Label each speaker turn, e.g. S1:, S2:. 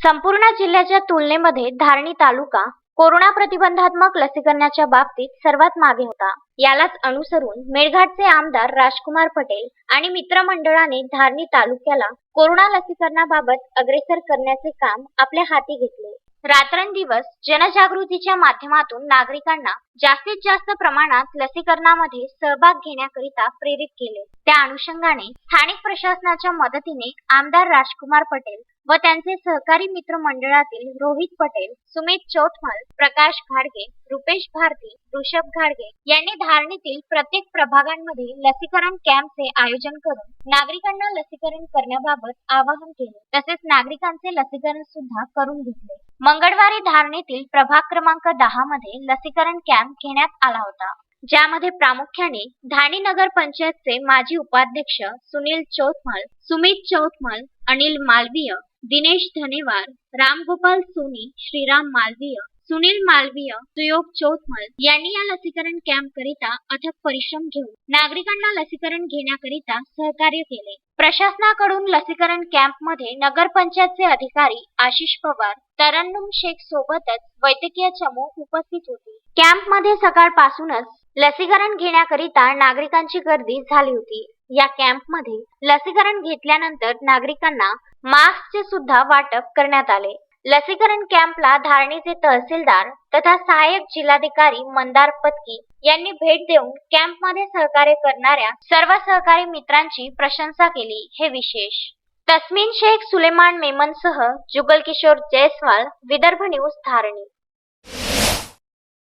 S1: संपूर्ण जिल्ह्याच्या तुलनेमध्ये धारणी तालुका कोरोना प्रतिबंधात्मक लसीकरणाच्या बाबतीत सर्वात मागे होता। यालाच अनुसरून मेळघाटचे आमदार राजकुमार पटेल आणि मित्रमंडळाने धारणी तालुक्याला कोरोना लसीकरणाबाबत अग्रेसर करण्याचे काम आपल्या हाती घेतले। रात्रंदिवस जनजागृतीच्या माध्यमातून नागरिकांना जास्तीत जास्त प्रमाणात लसीकरणामध्ये सहभाग घेण्याकरिता प्रेरित केले। त्या अनुषंगाने स्थानिक प्रशासनाच्या मदतीने आमदार राजकुमार पटेल व त्यांचे सहकारी मित्र मंडळातील रोहित पटेल, सुमित चौथमल, प्रकाश घाडगे, रुपेश भारती, ऋषभ घाडगे यांनी धारणीतील प्रत्येक प्रभागांमध्ये लसीकरण कॅम्पचे आयोजन करून नागरिकांना लसीकरण करण्याबाबत आवाहन केले। तसेच नागरिकांचे लसीकरण सुद्धा करून घेतले। मंगळवारी धारणीतील प्रभाग क्रमांक 10 मध्ये लसीकरण कॅम्प घेण्यात आला होता, ज्यामध्ये प्रामुख्याने धारणी नगर पंचायतचे माजी उपाध्यक्ष सुनील चौथमल, सुमित चौथमल, अनिल मालवीय, दिनेश धनेवार, रामगोपाल सोनी, श्रीराम मालवीय, सुनील मालवीय, सुयोग चौथमल यांनी या लसीकरण कॅम्प करिता अथक परिश्रम घेऊन नागरिकांना लसीकरण घेण्याकरिता सहकार्य केले। प्रशासनाकडून लसीकरण कॅम्प मध्ये नगरपंचायतचे अधिकारी आशिष पवार, तरन्नुम शेख सोबतच वैद्यकीय चमू उपस्थित होते। कॅम्प मध्ये सकाळपासूनच लसीकरण घेण्याकरिता नागरिकांची गर्दी झाली होती। या कॅम्प मध्ये लसीकरण घेतल्यानंतर नागरिकांना मास्कचे सुद्धा वाटप करण्यात आले। लसीकरण कॅम्पला धारणीचे तहसीलदार तथा सहाय्यक जिल्हाधिकारी मंदार पत्की यांनी भेट देऊन कॅम्पमध्ये सहकार्य करणाऱ्या सर्व सहकारी मित्रांची प्रशंसा केली। हे विशेष। तस्मीन शेख, सुलेमान मेमनसह जुगल किशोर जयस्वाल, विदर्भ न्यूज, धारणी।